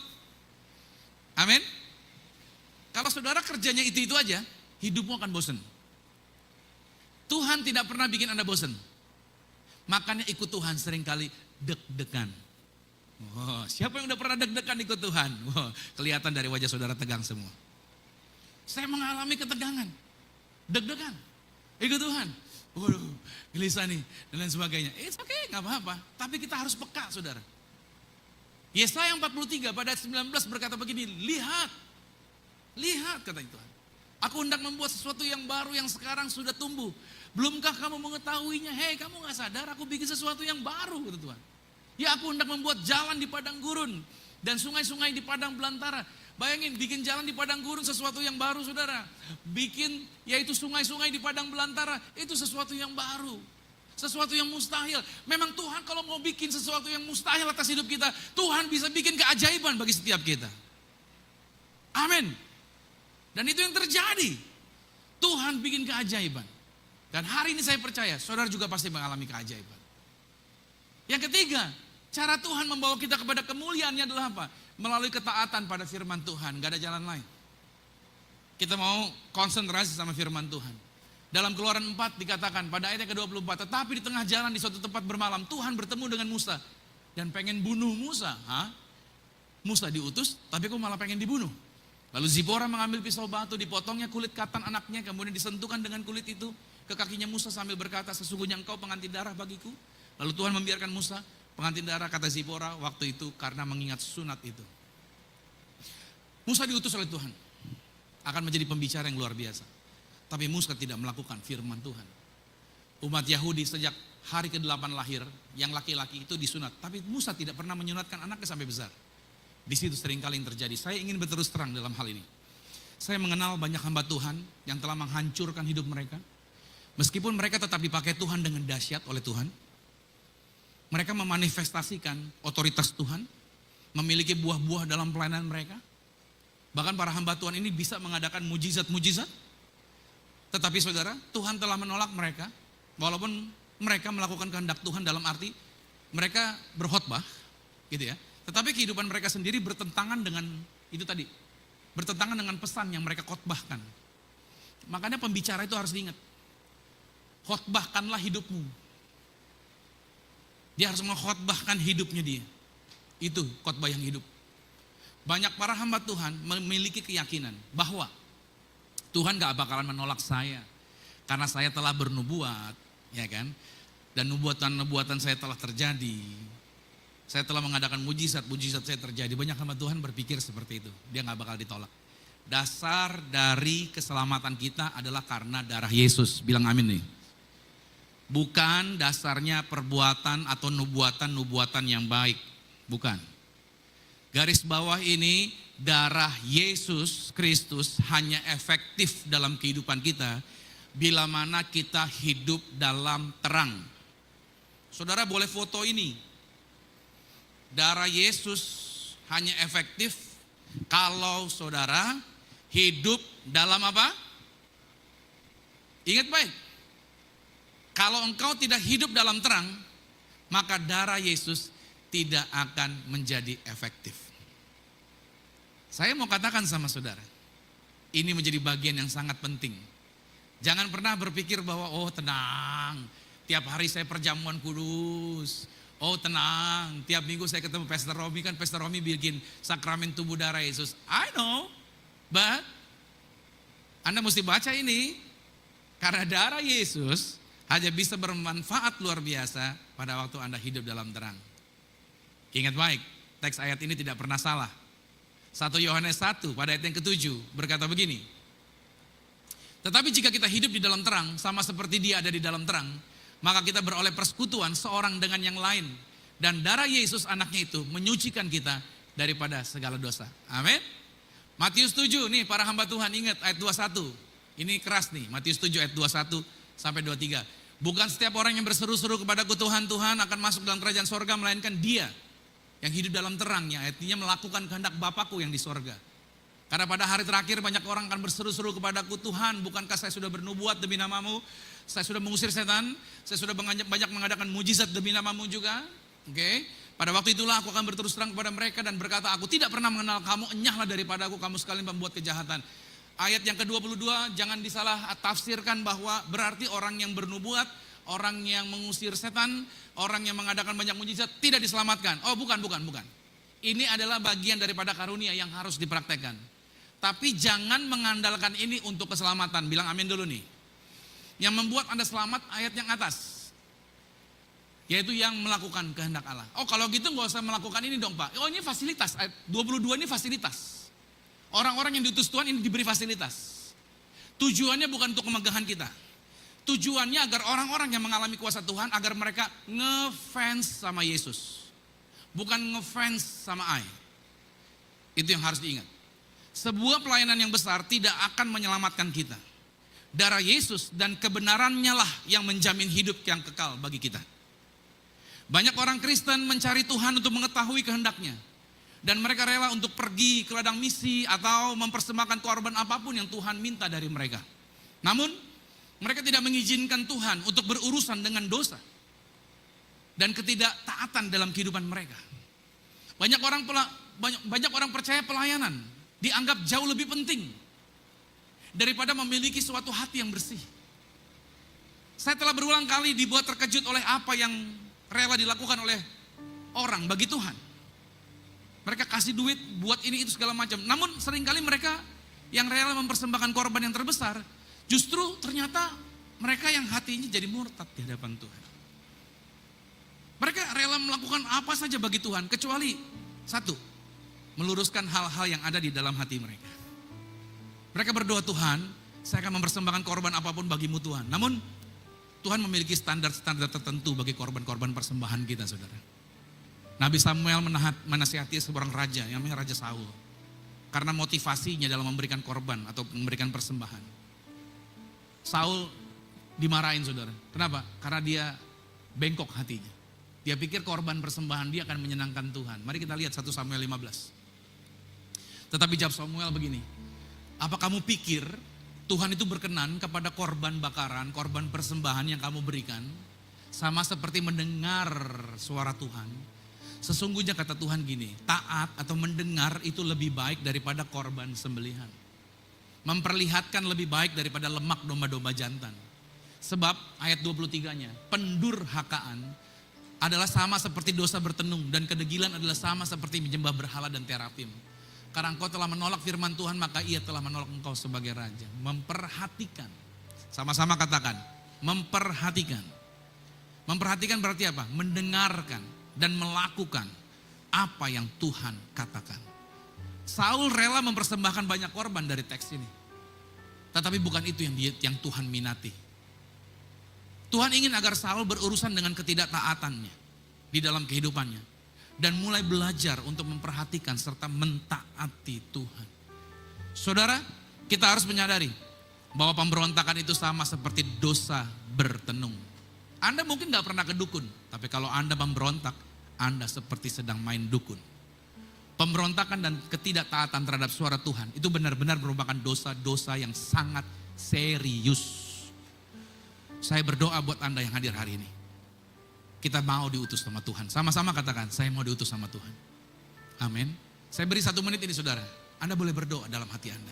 Speaker 1: Amin? Kalau saudara kerjanya itu aja, hidupmu akan bosan. Tuhan tidak pernah bikin Anda bosan. Makanya ikut Tuhan seringkali deg-degan. Oh, siapa yang udah pernah deg-degan ikut Tuhan? Oh, kelihatan dari wajah saudara tegang semua. Saya mengalami ketegangan, deg-degan, ikut Tuhan. Waduh, gelisah nih, dan lain sebagainya. It's okay, gak apa-apa. Tapi kita harus peka, saudara. Yesaya 43 pada ayat 19 berkata begini, lihat, kata Tuhan. Aku hendak membuat sesuatu yang baru yang sekarang sudah tumbuh. Belumkah kamu mengetahuinya? Hei, kamu gak sadar aku bikin sesuatu yang baru, kata Tuhan. Ya, aku hendak membuat jalan di padang gurun dan sungai-sungai di padang belantara. Bayangin, bikin jalan di padang gurun sesuatu yang baru, saudara. Bikin yaitu sungai-sungai di padang belantara, itu sesuatu yang baru. Sesuatu yang mustahil. Memang Tuhan kalau mau bikin sesuatu yang mustahil atas hidup kita, Tuhan bisa bikin keajaiban bagi setiap kita. Amin. Dan itu yang terjadi. Tuhan bikin keajaiban. Dan hari ini saya percaya, saudara juga pasti mengalami keajaiban. Yang ketiga, cara Tuhan membawa kita kepada kemuliaannya adalah apa? Melalui ketaatan pada firman Tuhan, gak ada jalan lain. Kita mau konsentrasi sama firman Tuhan. Dalam Keluaran 4 dikatakan pada ayat yang ke-24, tetapi di tengah jalan di suatu tempat bermalam, Tuhan bertemu dengan Musa dan pengen bunuh Musa. Musa diutus, tapi kok malah pengen dibunuh? Lalu Zipora mengambil pisau batu, dipotongnya kulit katan anaknya, kemudian disentuhkan dengan kulit itu ke kakinya Musa sambil berkata, sesungguhnya engkau pengantin darah bagiku. Lalu Tuhan membiarkan Musa pengantin darah, kata Zipora waktu itu karena mengingat sunat itu. Musa diutus oleh Tuhan, akan menjadi pembicara yang luar biasa. Tapi Musa tidak melakukan firman Tuhan. Umat Yahudi sejak hari ke-8 lahir, yang laki-laki itu disunat. Tapi Musa tidak pernah menyunatkan anaknya sampai besar. Di situ seringkali yang terjadi. Saya ingin berterus terang dalam hal ini. Saya mengenal banyak hamba Tuhan yang telah menghancurkan hidup mereka. Meskipun mereka tetap dipakai Tuhan dengan dahsyat oleh Tuhan. Mereka memanifestasikan otoritas Tuhan. Memiliki buah-buah dalam pelayanan mereka. Bahkan para hamba Tuhan ini bisa mengadakan mujizat-mujizat. Tetapi saudara, Tuhan telah menolak mereka. Walaupun mereka melakukan kehendak Tuhan dalam arti mereka berkhotbah, gitu ya. Tetapi kehidupan mereka sendiri bertentangan dengan itu tadi. Bertentangan dengan pesan yang mereka khotbahkan. Makanya pembicara itu harus diingat. Khotbahkanlah hidupmu. Dia harus mengkhotbahkan hidupnya dia. Itu khotbah yang hidup. Banyak para hamba Tuhan memiliki keyakinan bahwa Tuhan gak bakalan menolak saya. Karena saya telah bernubuat, ya kan? Dan nubuatan-nubuatan saya telah terjadi. Saya telah mengadakan mujizat saya terjadi. Banyak hamba Tuhan berpikir seperti itu. Dia gak bakal ditolak. Dasar dari keselamatan kita adalah karena darah Yesus. Bilang amin nih. Bukan dasarnya perbuatan atau nubuatan-nubuatan yang baik. Bukan. Garis bawah ini, darah Yesus Kristus hanya efektif dalam kehidupan kita bila mana kita hidup dalam terang. Saudara boleh foto ini. Darah Yesus hanya efektif kalau saudara hidup dalam apa? Ingat baik. Kalau engkau tidak hidup dalam terang, maka darah Yesus tidak akan menjadi efektif. Saya mau katakan sama saudara, ini menjadi bagian yang sangat penting. Jangan pernah berpikir bahwa oh tenang, tiap hari saya perjamuan kudus. Oh tenang, tiap minggu saya ketemu Pastor Romi, kan Pastor Romi bikin sakramen tubuh darah Yesus. I know, but Anda mesti baca ini. Karena darah Yesus hanya bisa bermanfaat luar biasa pada waktu Anda hidup dalam terang. Ingat baik, teks ayat ini tidak pernah salah. 1 Yohanes 1 pada ayat yang ke-7 berkata begini. Tetapi jika kita hidup di dalam terang, sama seperti Dia ada di dalam terang, maka kita beroleh persekutuan seorang dengan yang lain. Dan darah Yesus anaknya itu menyucikan kita daripada segala dosa. Amin. Matius 7 nih para hamba Tuhan, ingat ayat 21. Ini keras nih, Matius 7 ayat 21 sampai 23. Bukan setiap orang yang berseru-seru kepadaku Tuhan, Tuhan akan masuk dalam kerajaan sorga, melainkan dia yang hidup dalam terangnya, artinya melakukan kehendak Bapakku yang di sorga. Karena pada hari terakhir banyak orang akan berseru-seru kepadaku, Tuhan bukankah saya sudah bernubuat demi namamu, saya sudah mengusir setan, saya sudah banyak mengadakan mujizat demi namamu juga. Oke. Pada waktu itulah aku akan berterus terang kepada mereka dan berkata, aku tidak pernah mengenal kamu, enyahlah daripada aku kamu sekalian pembuat kejahatan. Ayat yang ke-22 jangan disalah tafsirkan bahwa berarti orang yang bernubuat, orang yang mengusir setan, orang yang mengadakan banyak mujizat tidak diselamatkan. Oh bukan. Ini adalah bagian daripada karunia yang harus dipraktekkan. Tapi jangan mengandalkan ini untuk keselamatan. Bilang amin dulu nih. Yang membuat Anda selamat ayat yang atas. Yaitu yang melakukan kehendak Allah. Oh kalau gitu gak usah melakukan ini dong Pak. Oh ini fasilitas, ayat 22 ini fasilitas. Orang-orang yang diutus Tuhan ini diberi fasilitas. Tujuannya bukan untuk kemegahan kita. Tujuannya agar orang-orang yang mengalami kuasa Tuhan, agar mereka ngefans sama Yesus. Bukan ngefans sama I. Itu yang harus diingat. Sebuah pelayanan yang besar tidak akan menyelamatkan kita. Darah Yesus dan kebenarannya lah yang menjamin hidup yang kekal bagi kita. Banyak orang Kristen mencari Tuhan untuk mengetahui kehendaknya. Dan mereka rela untuk pergi ke ladang misi atau mempersembahkan korban apapun yang Tuhan minta dari mereka. Namun mereka tidak mengizinkan Tuhan untuk berurusan dengan dosa dan ketidaktaatan dalam kehidupan mereka. Banyak orang percaya pelayanan dianggap jauh lebih penting daripada memiliki suatu hati yang bersih. Saya telah berulang kali dibuat terkejut oleh apa yang rela dilakukan oleh orang bagi Tuhan. Mereka kasih duit buat ini itu segala macam. Namun seringkali mereka yang rela mempersembahkan korban yang terbesar, justru ternyata mereka yang hatinya jadi murtad di hadapan Tuhan. Mereka rela melakukan apa saja bagi Tuhan, kecuali satu, meluruskan hal-hal yang ada di dalam hati mereka. Mereka berdoa, Tuhan, saya akan mempersembahkan korban apapun bagimu Tuhan. Namun Tuhan memiliki standar-standar tertentu bagi korban-korban persembahan kita, saudara. Nabi Samuel menasihati seorang raja yang namanya Raja Saul. Karena motivasinya dalam memberikan korban atau memberikan persembahan. Saul dimarahin saudara. Kenapa? Karena dia bengkok hatinya. Dia pikir korban persembahan dia akan menyenangkan Tuhan. Mari kita lihat 1 Samuel 15. Tetapi jawab Samuel begini. Apa kamu pikir Tuhan itu berkenan kepada korban bakaran, korban persembahan yang kamu berikan? Sama seperti mendengar suara Tuhan. Sesungguhnya kata Tuhan gini, taat atau mendengar itu lebih baik daripada korban sembelihan. Memperlihatkan lebih baik daripada lemak domba-domba jantan. Sebab ayat 23-nya, pendurhakaan adalah sama seperti dosa bertenung dan kedegilan adalah sama seperti menyembah berhala dan terapim. Karena engkau telah menolak firman Tuhan, maka ia telah menolak engkau sebagai raja. Memperhatikan, sama-sama katakan, memperhatikan. Memperhatikan berarti apa? Mendengarkan dan melakukan apa yang Tuhan katakan. Saul rela mempersembahkan banyak korban dari teks ini. Tetapi bukan itu yang Tuhan minati. Tuhan ingin agar Saul berurusan dengan ketidaktaatannya di dalam kehidupannya. Dan mulai belajar untuk memperhatikan serta mentaati Tuhan. Saudara, kita harus menyadari bahwa pemberontakan itu sama seperti dosa bertenung. Anda mungkin gak pernah ke dukun, tapi kalau Anda memberontak, Anda seperti sedang main dukun. Pemberontakan dan ketidaktaatan terhadap suara Tuhan itu benar-benar merupakan dosa-dosa yang sangat serius. Saya berdoa buat Anda yang hadir hari ini. Kita mau diutus sama Tuhan. Sama-sama katakan, saya mau diutus sama Tuhan. Amin. Saya beri 1 menit ini saudara. Anda boleh berdoa dalam hati Anda.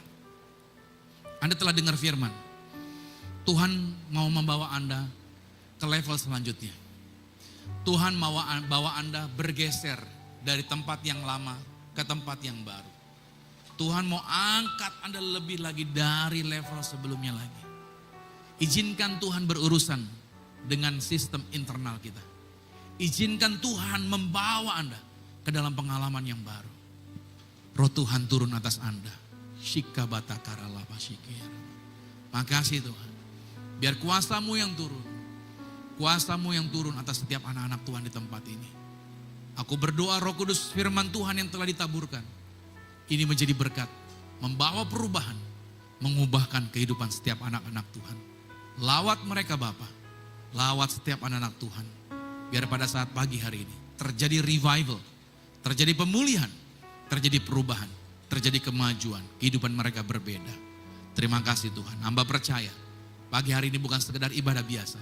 Speaker 1: Anda telah dengar firman. Tuhan mau membawa Anda ke level selanjutnya. Tuhan mau bawa Anda bergeser dari tempat yang lama ke tempat yang baru. Tuhan mau angkat Anda lebih lagi dari level sebelumnya lagi. Izinkan Tuhan berurusan dengan sistem internal kita. Izinkan Tuhan membawa Anda ke dalam pengalaman yang baru. Roh Tuhan turun atas Anda. Shikabata karalapa shikir. Makasih Tuhan. Biar kuasamu yang turun. Kuasamu yang turun atas setiap anak-anak Tuhan di tempat ini. Aku berdoa Roh Kudus firman Tuhan yang telah ditaburkan. Ini menjadi berkat. Membawa perubahan. Mengubahkan kehidupan setiap anak-anak Tuhan. Lawat mereka Bapa. Lawat setiap anak-anak Tuhan. Biar pada saat pagi hari ini terjadi revival. Terjadi pemulihan. Terjadi perubahan. Terjadi kemajuan. Kehidupan mereka berbeda. Terima kasih Tuhan. Hamba percaya. Pagi hari ini bukan sekedar ibadah biasa.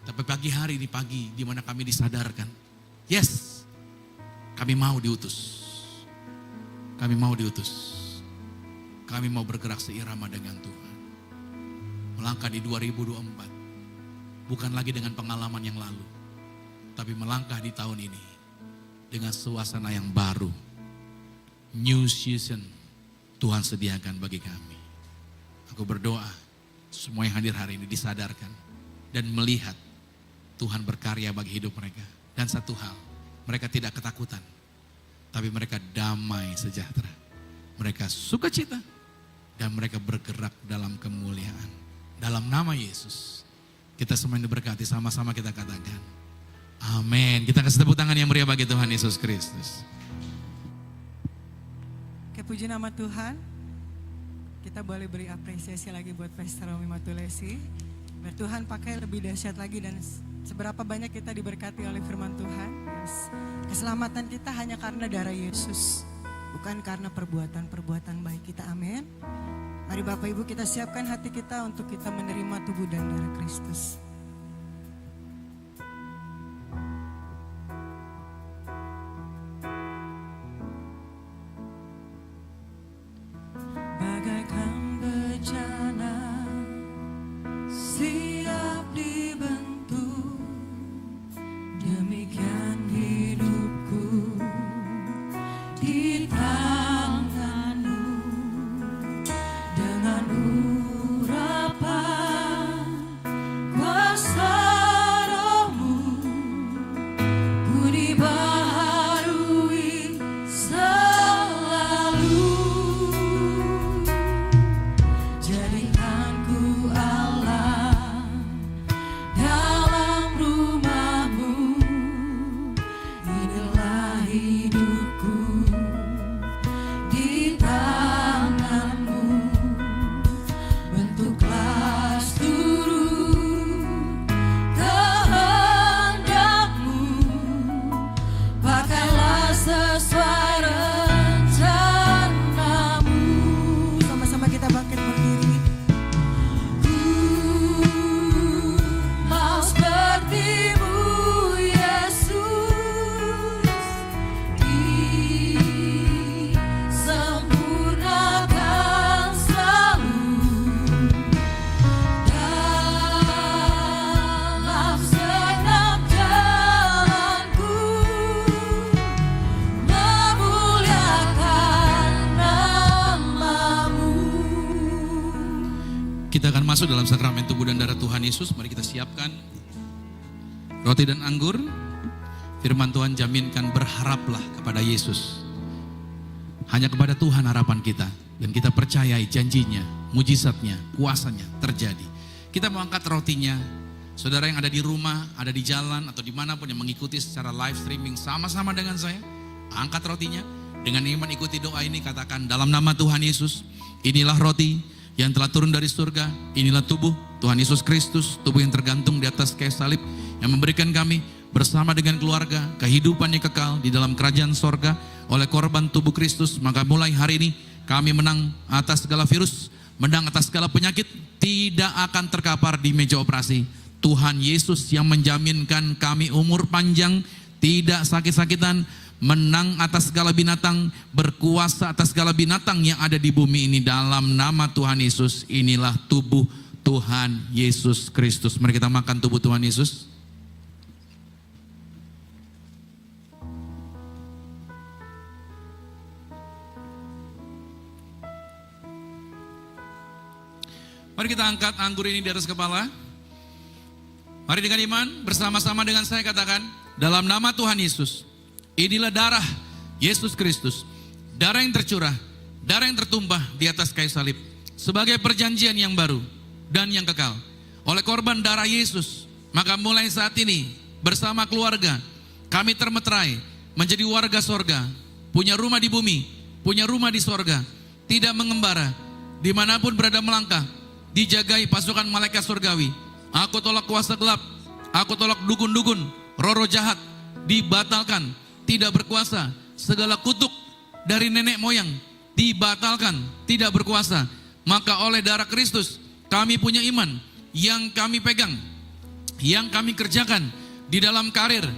Speaker 1: Tapi pagi hari ini pagi di mana kami disadarkan. Yes. Kami mau diutus. Kami mau diutus. Kami mau bergerak seirama dengan Tuhan. Melangkah di 2024. Bukan lagi dengan pengalaman yang lalu. Tapi melangkah di tahun ini. Dengan suasana yang baru. New season. Tuhan sediakan bagi kami. Aku berdoa. Semua yang hadir hari ini disadarkan. Dan melihat. Tuhan berkarya bagi hidup mereka. Dan satu hal. Mereka tidak ketakutan. Tapi mereka damai sejahtera. Mereka sukacita. Dan mereka bergerak dalam kemuliaan. Dalam nama Yesus. Kita semua yang diberkati sama-sama kita katakan. Amin. Kita kasih tepuk tangan yang meriah bagi Tuhan Yesus Kristus.
Speaker 2: Oke, puji nama Tuhan. Kita boleh beri apresiasi lagi buat Pastor Romi Matulesi. Biar Tuhan pakai lebih dahsyat lagi dan seberapa banyak kita diberkati oleh firman Tuhan. Yes. Keselamatan kita hanya karena darah Yesus. Bukan karena perbuatan-perbuatan baik kita. Amin. Mari Bapak Ibu kita siapkan hati kita untuk kita menerima tubuh dan darah Kristus.
Speaker 3: Bagaikan bejana siap dibentuk, demikian hidupku di tangan-Mu. Dengan urapan kuasa Roh-Mu, ku dibaharui selalu. Jadikan ku Allah dalam rumah-Mu, inilah hidupku di tangan-Mu. Bentuklah seluruh kehendak-Mu, pakailah sesuai rencana-Mu.
Speaker 2: Sama-sama kita bangkit berdiri.
Speaker 3: Ku mau seperti-Mu, Yesus, disempurnakan selalu dalam segenap jalanku, memuliakan nama-Mu.
Speaker 1: Kita akan masuk dalam sakramen tubuh dan darah Tuhan Yesus. Mari kita siapkan roti dan anggur. Firman Tuhan jaminkan berharaplah kepada Yesus. Hanya kepada Tuhan harapan kita. Dan kita percayai janjinya, mujizatnya, kuasanya terjadi. Kita mau angkat rotinya Saudara yang ada di rumah, ada di jalan, atau dimanapun yang mengikuti secara live streaming sama-sama dengan saya, angkat rotinya. Dengan iman ikuti doa ini, katakan dalam nama Tuhan Yesus, inilah roti yang telah turun dari surga, inilah tubuh Tuhan Yesus Kristus, tubuh yang tergantung di atas kayu salib, yang memberikan kami bersama dengan keluarga, kehidupan yang kekal di dalam kerajaan sorga oleh korban tubuh Kristus. Maka mulai hari ini kami menang atas segala virus, menang atas segala penyakit, tidak akan terkapar di meja operasi. Tuhan Yesus yang menjaminkan kami umur panjang, tidak sakit-sakitan, menang atas segala binatang, berkuasa atas segala binatang yang ada di bumi ini. Dalam nama Tuhan Yesus, inilah tubuh Tuhan Yesus Kristus. Mari kita makan tubuh Tuhan Yesus. Mari kita angkat anggur ini di atas kepala. Mari dengan iman bersama-sama dengan saya katakan, dalam nama Tuhan Yesus, inilah darah Yesus Kristus, darah yang tercurah, darah yang tertumpah di atas kayu salib, sebagai perjanjian yang baru dan yang kekal. Oleh korban darah Yesus, maka mulai saat ini bersama keluarga, kami termeterai menjadi warga sorga, punya rumah di bumi, punya rumah di sorga, tidak mengembara, dimanapun berada melangkah, dijagai pasukan malaikat surgawi. Aku tolak kuasa gelap, aku tolak dukun-dukun, roh-roh jahat, dibatalkan, tidak berkuasa. Segala kutuk dari nenek moyang, dibatalkan, tidak berkuasa. Maka oleh darah Kristus, kami punya iman, yang kami pegang, yang kami kerjakan di dalam karir,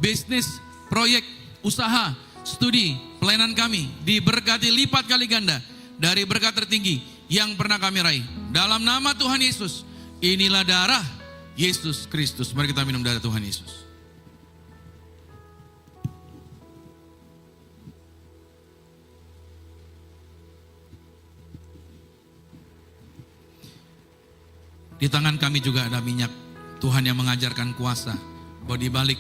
Speaker 1: bisnis, proyek, usaha, studi, pelayanan kami, diberkati lipat kali ganda dari berkat tertinggi yang pernah kami raih. Dalam nama Tuhan Yesus, inilah darah Yesus Kristus. Mari kita minum darah Tuhan Yesus. Di tangan kami juga ada minyak Tuhan yang mengajarkan kuasa bahwa di balik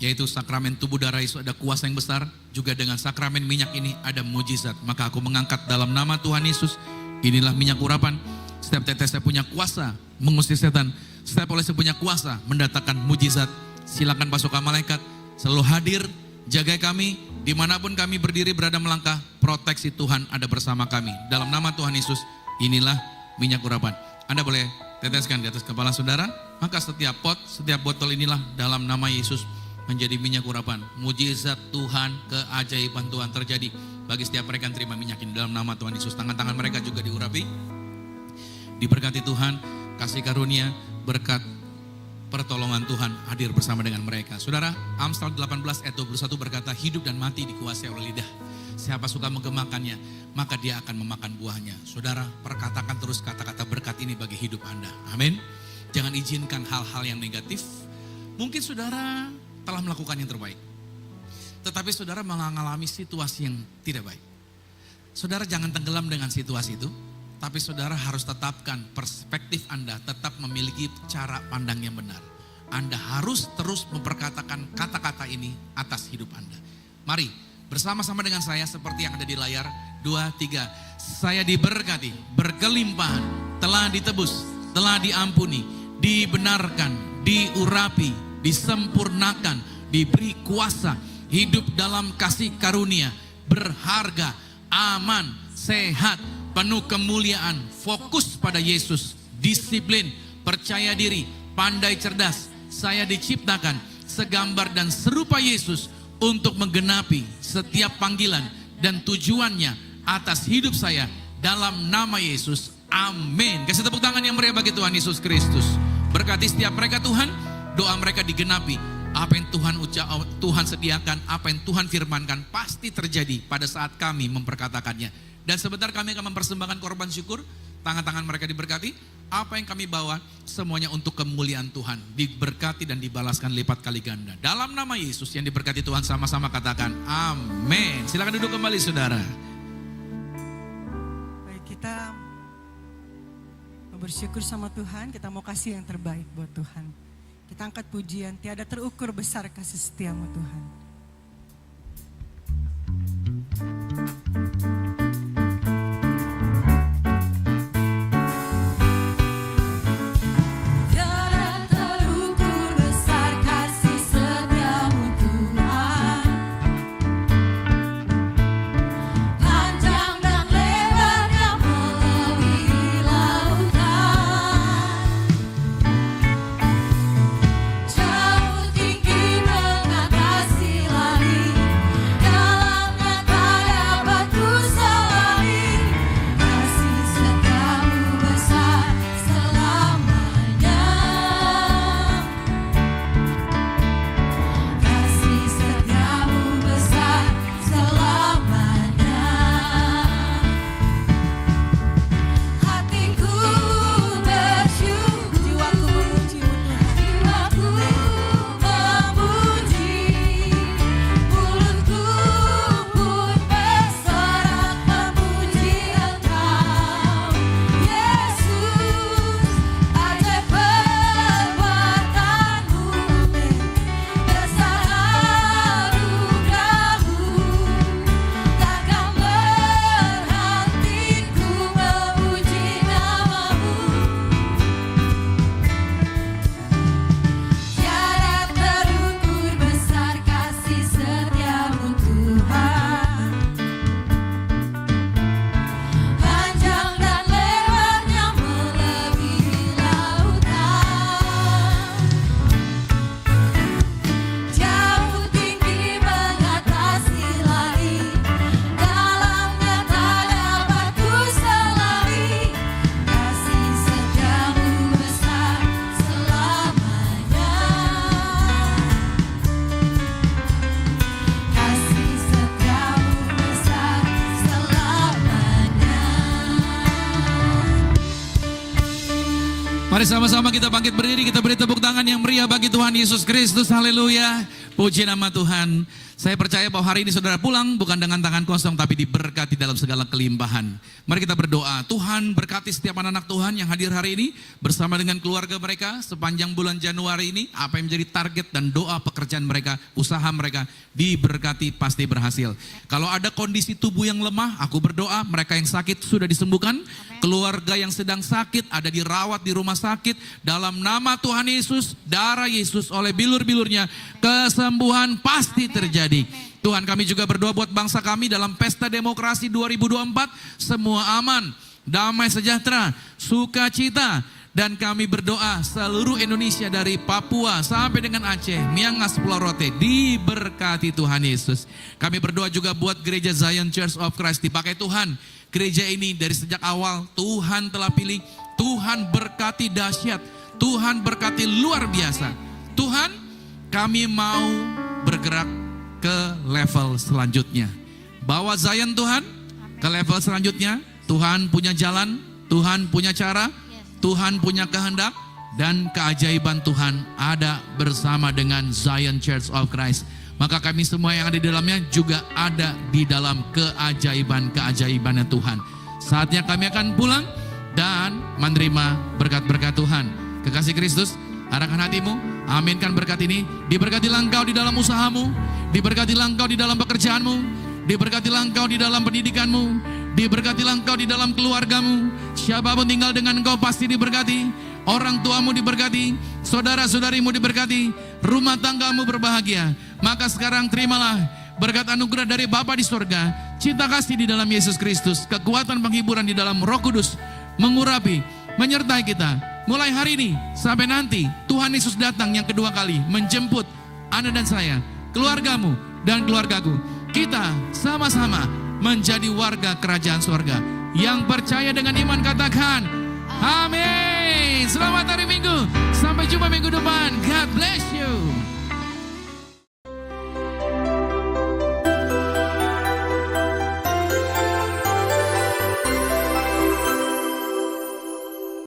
Speaker 1: yaitu sakramen tubuh darah Yesus ada kuasa yang besar. Juga dengan sakramen minyak ini ada mujizat. Maka aku mengangkat dalam nama Tuhan Yesus, inilah minyak urapan. Setiap tetesnya punya kuasa mengusir setan. Setiap olesnya punya kuasa mendatangkan mujizat. Silakan pasukan malaikat selalu hadir, jaga kami dimanapun kami berdiri berada melangkah. Proteksi Tuhan ada bersama kami. Dalam nama Tuhan Yesus, inilah minyak urapan. Anda boleh teteskan di atas kepala saudara. Maka setiap pot, setiap botol inilah dalam nama Yesus menjadi minyak urapan. Mujizat Tuhan, keajaiban Tuhan terjadi bagi setiap mereka yang terima minyak ini dalam nama Tuhan Yesus. Tangan-tangan mereka juga diurapi. Diberkati Tuhan, kasih karunia, berkat pertolongan Tuhan hadir bersama dengan mereka. Saudara, Amsal 18 ayat 21 berkata, hidup dan mati dikuasai oleh lidah. Siapa suka menggemakannya, maka dia akan memakan buahnya. Saudara, perkatakan terus kata-kata berkat ini bagi hidup Anda. Amin. Jangan izinkan hal-hal yang negatif. Mungkin saudara telah melakukan yang terbaik, tetapi saudara mengalami situasi yang tidak baik. Saudara jangan tenggelam dengan situasi itu. Tapi saudara harus tetapkan perspektif Anda, tetap memiliki cara pandang yang benar. Anda harus terus memperkatakan kata-kata ini atas hidup Anda. Mari bersama-sama dengan saya seperti yang ada di layar. 2, 3. Saya diberkati, berkelimpahan, telah ditebus, telah diampuni, dibenarkan, diurapi, disempurnakan, diberi kuasa, hidup dalam kasih karunia, berharga, aman, sehat, penuh kemuliaan, fokus pada Yesus, disiplin, percaya diri, pandai cerdas. Saya diciptakan segambar dan serupa Yesus untuk menggenapi setiap panggilan dan tujuannya atas hidup saya dalam nama Yesus. Amin. Kasih tepuk tangan yang meriah bagi Tuhan Yesus Kristus. Berkati setiap mereka Tuhan, doa mereka digenapi. Apa yang Tuhan sediakan, apa yang Tuhan firmankan pasti terjadi pada saat kami memperkatakannya. Dan sebentar kami akan mempersembahkan korban syukur. Tangan-tangan mereka diberkati. Apa yang kami bawa semuanya untuk kemuliaan Tuhan. Diberkati dan dibalaskan lipat kali ganda. Dalam nama Yesus yang diberkati Tuhan, sama-sama katakan amin. Silakan duduk kembali saudara.
Speaker 2: Baik, kita bersyukur sama Tuhan. Kita mau kasih yang terbaik buat Tuhan. Kita angkat pujian, tiada terukur besar kasih setiamu Tuhan.
Speaker 3: Tiada
Speaker 1: Mari sama-sama kita bangkit berdiri, kita beri tepuk tangan yang meriah bagi Tuhan Yesus Kristus. Haleluya. Puji nama Tuhan. Saya percaya bahwa hari ini saudara pulang bukan dengan tangan kosong, tapi diberkati dalam segala kelimpahan. Mari kita berdoa. Tuhan berkati setiap anak-anak Tuhan yang hadir hari ini bersama dengan keluarga mereka sepanjang bulan Januari ini. Apa yang menjadi target dan doa pekerjaan mereka, usaha mereka diberkati, pasti berhasil. Kalau ada kondisi tubuh yang lemah, aku berdoa mereka yang sakit sudah disembuhkan. Keluarga yang sedang sakit ada dirawat di rumah sakit. Dalam nama Tuhan Yesus, darah Yesus oleh bilur-bilurnya, kesembuhan pasti terjadi. Tuhan, kami juga berdoa buat bangsa kami dalam pesta demokrasi 2024. Semua aman, damai sejahtera, sukacita. Dan kami berdoa seluruh Indonesia dari Papua sampai dengan Aceh, Miangas, Pulau Rote diberkati Tuhan Yesus. Kami berdoa juga buat gereja Zion Church of Christ, dipakai Tuhan. Gereja ini dari sejak awal Tuhan telah pilih, Tuhan berkati dahsyat, Tuhan berkati luar biasa. Tuhan, kami mau bergerak ke level selanjutnya. Bawa Zion Tuhan ke level selanjutnya. Tuhan punya jalan, Tuhan punya cara, Tuhan punya kehendak, dan keajaiban Tuhan ada bersama dengan Zion Church of Christ. Maka kami semua yang ada di dalamnya juga ada di dalam keajaiban-keajaibannya Tuhan. Saatnya kami akan pulang dan menerima berkat-berkat Tuhan. Kekasih Kristus, arahkan hatimu, aminkan berkat ini. Diberkatilah engkau di dalam usahamu, diberkatilah engkau di dalam pekerjaanmu, diberkatilah engkau di dalam pendidikanmu, diberkatilah engkau di dalam keluargamu. Siapapun tinggal dengan engkau pasti diberkati. Orang tuamu diberkati, saudara-saudarimu diberkati, rumah tanggamu berbahagia. Maka sekarang terimalah berkat anugerah dari Bapa di sorga, cinta kasih di dalam Yesus Kristus, kekuatan penghiburan di dalam Roh Kudus mengurapi, menyertai kita mulai hari ini sampai nanti Tuhan Yesus datang yang kedua kali menjemput Anda dan saya, keluargamu dan keluargaku. Kita sama-sama menjadi warga kerajaan sorga. Yang percaya dengan iman katakan amin. Selamat hari Minggu, sampai jumpa minggu depan. God bless you.